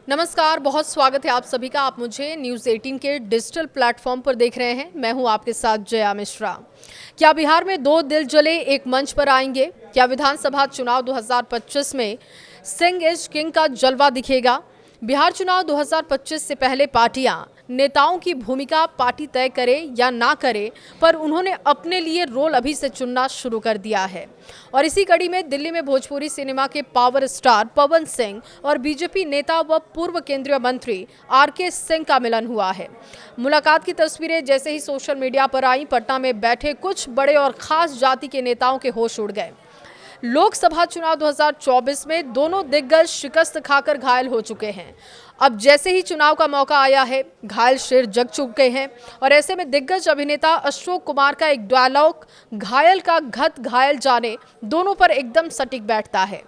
नमस्कार, बहुत स्वागत है आप सभी का। आप मुझे न्यूज़ 18 के डिजिटल प्लेटफॉर्म पर देख रहे हैं। मैं हूं आपके साथ जया मिश्रा। क्या बिहार में दो दिल जले एक मंच पर आएंगे? क्या विधानसभा चुनाव 2025 में सिंह इज किंग का जलवा दिखेगा? बिहार चुनाव 2025 से पहले पार्टियां नेताओं की भूमिका पार्टी तय करे या ना करे, पर उन्होंने अपने लिए रोल अभी से चुनना शुरू कर दिया है। और इसी कड़ी में दिल्ली में भोजपुरी सिनेमा के पावर स्टार पवन सिंह और बीजेपी नेता व पूर्व केंद्रीय मंत्री आरके सिंह का मिलन हुआ है। मुलाकात की तस्वीरें जैसे ही सोशल मीडिया पर आई, पटना में बैठे कुछ बड़े और खास जाति के नेताओं के होश उड़ गए। लोकसभा चुनाव 2024 में दोनों दिग्गज शिकस्त खाकर घायल हो चुके हैं। अब जैसे ही चुनाव का मौका आया है, घायल शेर जग चुके हैं। और ऐसे में दिग्गज अभिनेता अशोक कुमार का एक डायलॉग, घायल का घत घायल जाने, दोनों पर एकदम सटीक बैठता है।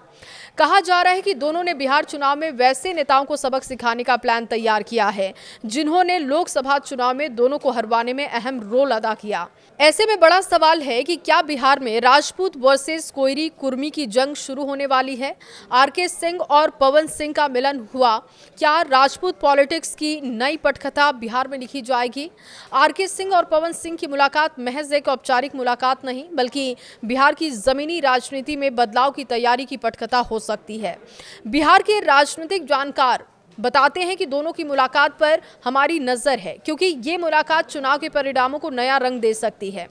कहा जा रहा है कि दोनों ने बिहार चुनाव में वैसे नेताओं को सबक सिखाने का प्लान तैयार किया है जिन्होंने लोकसभा चुनाव में दोनों को हरवाने में अहम रोल अदा किया। ऐसे में बड़ा सवाल है कि क्या बिहार में राजपूत वर्सेस कोयरी कुर्मी की जंग शुरू होने वाली है? आरके सिंह और पवन सिंह का मिलन हुआ, क्या राजपूत पॉलिटिक्स की नई पटकथा बिहार में लिखी जाएगी? आरके सिंह और पवन सिंह की मुलाकात महज एक औपचारिक मुलाकात नहीं, बल्कि बिहार की जमीनी राजनीति में बदलाव की तैयारी की पटकथा हो सकती है। बिहार के राजनीतिक जानकार बताते हैं कि दोनों की मुलाकात पर हमारी नजर है, क्योंकि ये मुलाकात चुनाव के परिणामों को नया रंग दे सकती है।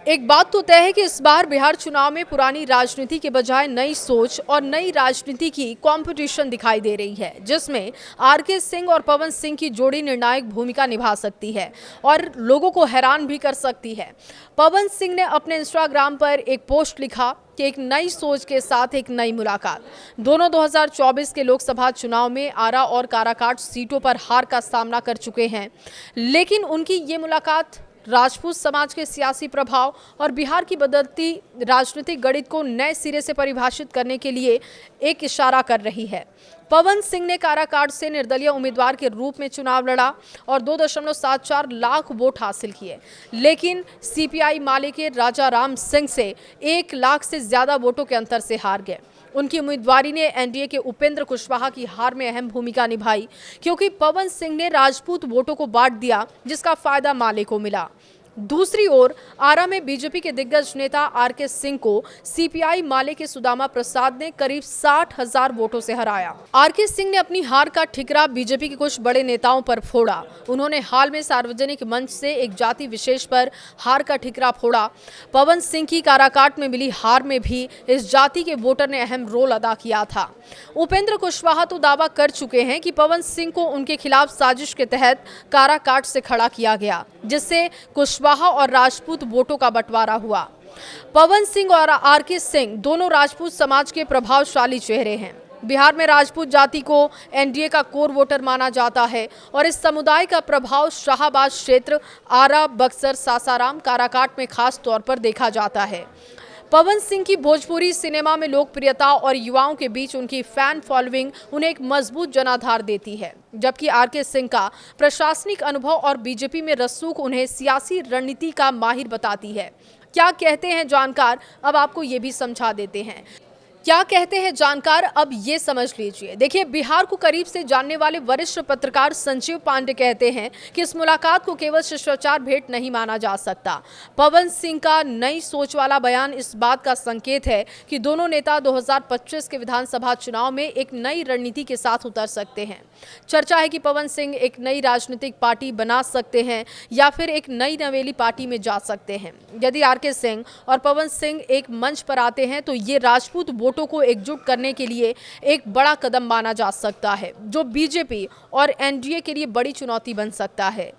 एक बात तो तय है कि इस बार बिहार चुनाव में पुरानी राजनीति के बजाय नई सोच और नई राजनीति की कंपटीशन दिखाई दे रही है, जिसमें आरके सिंह और पवन सिंह की जोड़ी निर्णायक भूमिका निभा सकती है और लोगों को हैरान भी कर सकती है। पवन सिंह ने अपने इंस्टाग्राम पर एक पोस्ट लिखा कि एक नई सोच के साथ एक नई मुलाकात। दोनों 2024 के लोकसभा चुनाव में आरा और काराकाट सीटों पर हार का सामना कर चुके हैं, लेकिन उनकी ये मुलाकात राजपूत समाज के सियासी प्रभाव और बिहार की बदलती राजनीतिक गणित को नए सिरे से परिभाषित करने के लिए एक इशारा कर रही है। पवन सिंह ने काराकाट से निर्दलीय उम्मीदवार के रूप में चुनाव लड़ा और 2.74 लाख वोट हासिल किए, लेकिन सीपीआई माले के राजा राम सिंह से 1 लाख से ज्यादा वोटों के अंतर से हार गए। उनकी उम्मीदवारी ने एनडीए के उपेंद्र कुशवाहा की हार में अहम भूमिका निभाई, क्योंकि पवन सिंह ने राजपूत वोटों को बांट दिया, जिसका फायदा माले को मिला। दूसरी ओर आरा में बीजेपी के दिग्गज नेता आरके सिंह को सीपीआई माले के सुदामा प्रसाद ने करीब 60,000 वोटों से हराया। आरके सिंह ने अपनी हार का ठिकरा बीजेपी के कुछ बड़े नेताओं पर फोड़ा। उन्होंने हाल में सार्वजनिक मंच से एक जाति विशेष पर हार का ठिकरा फोड़ा। पवन सिंह की काराकाट में मिली हार में भी इस जाति के वोटर ने अहम रोल अदा किया था। उपेंद्र कुशवाहा तो दावा कर चुके हैं कि पवन सिंह को उनके खिलाफ साजिश के तहत काराकाट से खड़ा किया गया, जिससे कुशवाहा और राजपूत वोटों का बंटवारा हुआ। पवन सिंह और आरके सिंह दोनों राजपूत समाज के प्रभावशाली चेहरे हैं। बिहार में राजपूत जाति को एनडीए का कोर वोटर माना जाता है और इस समुदाय का प्रभाव शाहबाद क्षेत्र, आरा, बक्सर, सासाराम, काराकाट में खास तौर पर देखा जाता है। पवन सिंह की भोजपुरी सिनेमा में लोकप्रियता और युवाओं के बीच उनकी फैन फॉलोइंग उन्हें एक मजबूत जनाधार देती है, जबकि आरके सिंह का प्रशासनिक अनुभव और बीजेपी में रसूख उन्हें सियासी रणनीति का माहिर बताती है। क्या कहते हैं जानकार, अब आपको ये भी समझा देते हैं। क्या कहते हैं जानकार, अब ये समझ लीजिए। देखिए, बिहार को करीब से जानने वाले वरिष्ठ पत्रकार संजीव पांडे कहते हैं कि इस मुलाकात को केवल शिष्टाचार भेंट नहीं माना जा सकता। पवन सिंह का नई सोच वाला बयान इस बात का संकेत है कि दोनों नेता 2025 के विधानसभा चुनाव में एक नई रणनीति के साथ उतर सकते हैं। चर्चा है कि पवन सिंह एक नई राजनीतिक पार्टी बना सकते हैं या फिर एक नई नवेली पार्टी में जा सकते हैं। यदि आरके सिंह और पवन सिंह एक मंच पर आते हैं तो ये राजपूत वोटों को एकजुट करने के लिए एक बड़ा कदम माना जा सकता है, जो बीजेपी और एनडीए के लिए बड़ी चुनौती बन सकता है।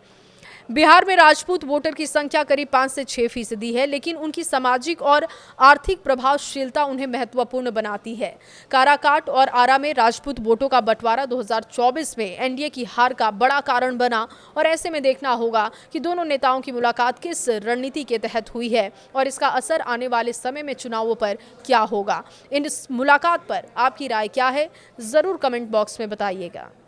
बिहार में राजपूत वोटर की संख्या करीब 5 से 6% है, लेकिन उनकी सामाजिक और आर्थिक प्रभावशीलता उन्हें महत्वपूर्ण बनाती है। काराकाट और आरा में राजपूत वोटों का बंटवारा 2024 में एनडीए की हार का बड़ा कारण बना और ऐसे में देखना होगा कि दोनों नेताओं की मुलाकात किस रणनीति के तहत हुई है और इसका असर आने वाले समय में चुनावों पर क्या होगा। इस मुलाकात पर आपकी राय क्या है, जरूर कमेंट बॉक्स में बताइएगा।